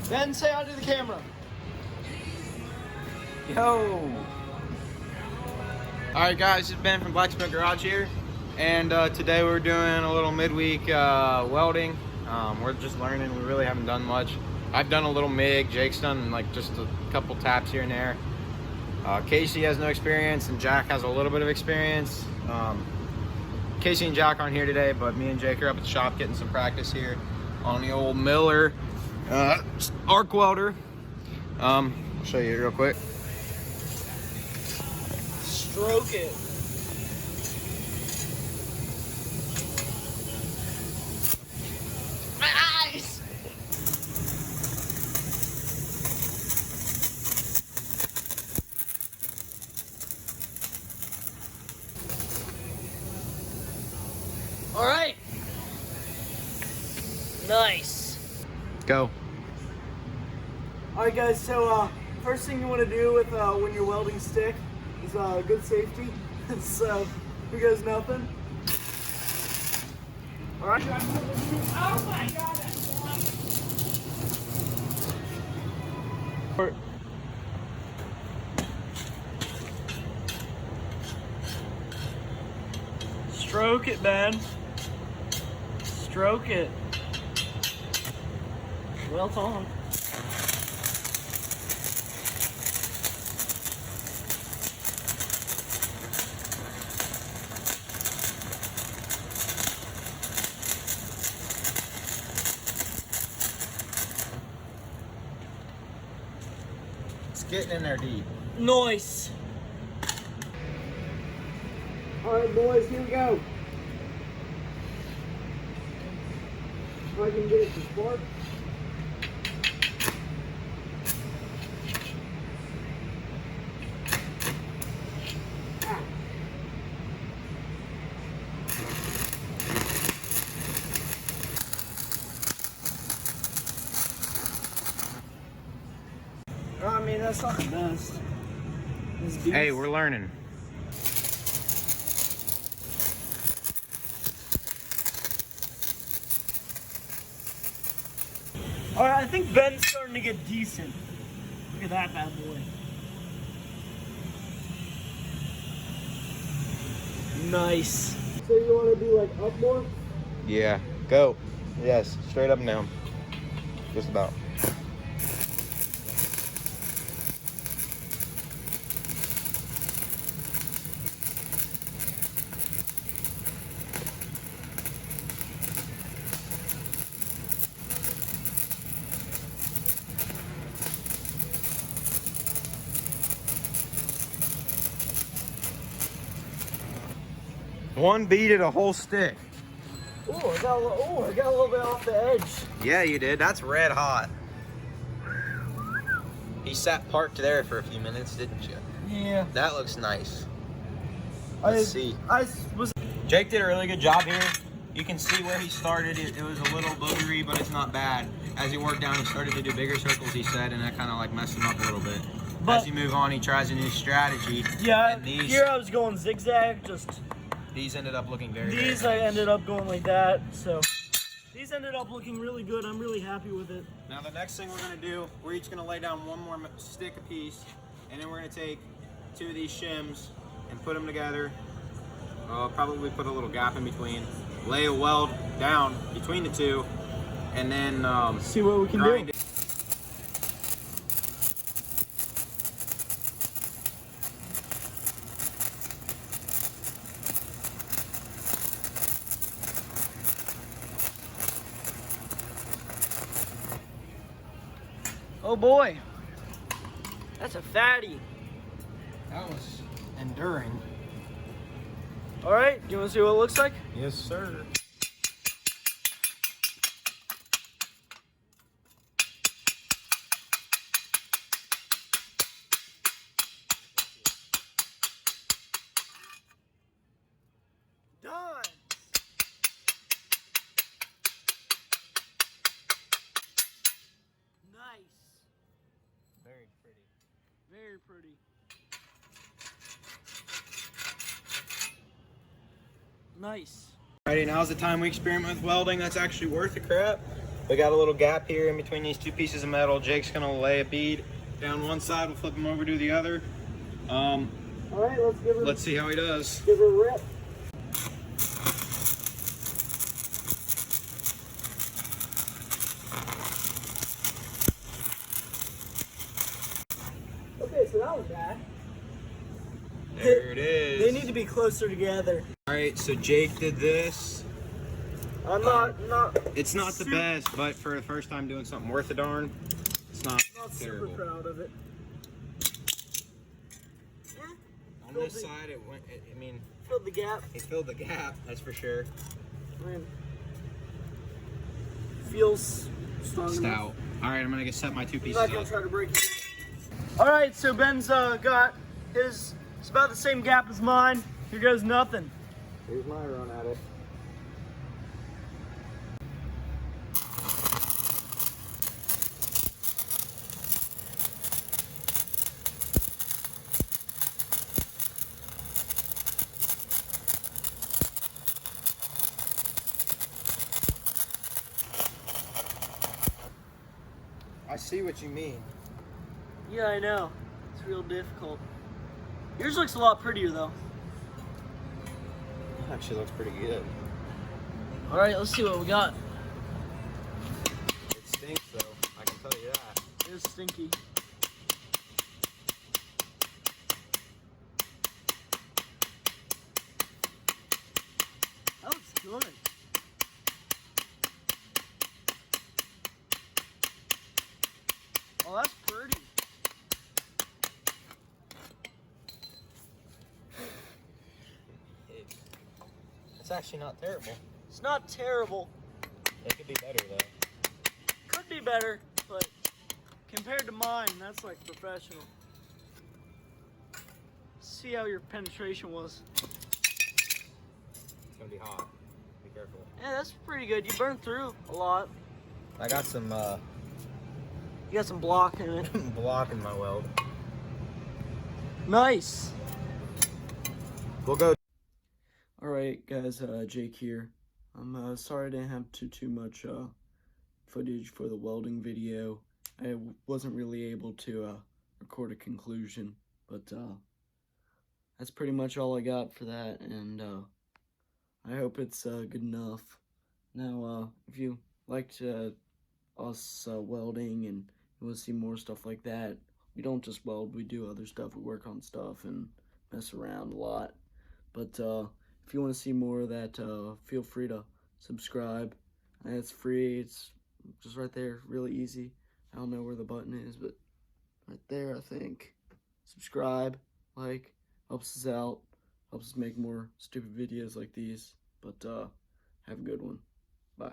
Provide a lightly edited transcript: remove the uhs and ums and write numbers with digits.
Ben, say hi to the camera. Yo! Alright guys, it's Ben from Blacksmith Garage here, and today we're doing a little midweek welding. We're just learning, we really haven't done much. I've done a little MIG, Jake's done like just a couple taps here and there. Casey has no experience and Jack has a little bit of experience. Casey and Jack aren't here today, but me and Jake are up at the shop getting some practice here on the old Miller arc welder. I'll show you real quick. Stroke it. My eyes! All right. Nice. Go. All right, guys. So first thing you want to do with when you're welding stick is good safety. So who goes nothing? All right. Oh my God! Stroke it, Ben. Stroke it. Well done. It's getting in there deep. Nice. All right, boys, here we go. If I can get it to spark. I mean, that's not the best. Hey, we're learning. All right, I think Ben's starting to get decent. Look at that bad boy. Nice. So you want to do like up more? Yeah, go. Yes, straight up and down. Just about. One beat at a whole stick. Oh, I got a little bit off the edge. Yeah, you did. That's red hot. He sat parked there for a few minutes, didn't you? Yeah. That looks nice. Let's see. I was. Jake did a really good job here. You can see where he started. It was a little boogery, but it's not bad. As he worked down, he started to do bigger circles, he said, and that kind of like messed him up a little bit. But as you move on, he tries a new strategy. Yeah, and these, here I was going zigzag, just. These ended up looking very, These very nice. I ended up going like that, so. These ended up looking really good. I'm really happy with it. Now the next thing we're gonna do, we're each gonna lay down one more stick apiece, and then we're gonna take two of these shims and put them together. Probably put a little gap in between. Lay a weld down between the two, and then see what we can grind do. it. Oh boy, that's a fatty. That was enduring. All right, do you want to see what it looks like? Yes, sir. Done. Nice. Very pretty. Very pretty. Nice. Alrighty, now's the time we experiment with welding that's actually worth the crap. We got a little gap here in between these two pieces of metal. Jake's gonna lay a bead down one side, we'll flip him over to the other. All right, Let's see how he does. Give her a rip. Okay, so that was bad. There it is. They need to be closer together. Alright, so Jake did this. I'm not It's not the best, but for the first time doing something worth a darn, it's not super terrible. proud of it. Yeah, On this side, it went. I mean, filled the gap. it filled the gap. That's for sure. I mean, feels strong enough. Stout. All right, I'm gonna get set my two I'm pieces not gonna up. try to break it. All right, so Ben's got his. It's about the same gap as mine. Here goes nothing. Here's my run at it. I see what you mean. Yeah, I know. It's real difficult. Yours looks a lot prettier though. Actually, looks pretty good. All right, let's see what we got. It stinks though. I can tell you that. It is stinky. That looks good. Oh, that's pretty. It's actually not terrible. It's not terrible. It could be better though. Could be better, but compared to mine, that's like professional. See how your penetration was. It's gonna be hot. Be careful. Yeah, that's pretty good. You burned through a lot. I got some You got some block in it. block in my weld. Nice. We'll go. All right, guys. Jake here. I'm sorry I didn't have too much footage for the welding video. I wasn't really able to record a conclusion, but that's pretty much all I got for that, and I hope it's good enough. Now, if you liked us welding and you want to see more stuff like that, we don't just weld, we do other stuff. We work on stuff and mess around a lot. But if you want to see more of that, feel free to subscribe. It's free. It's just right there, really easy. I don't know where the button is, but right there, I think. Subscribe, like, helps us out, helps us make more stupid videos like these. But have a good one. Bye.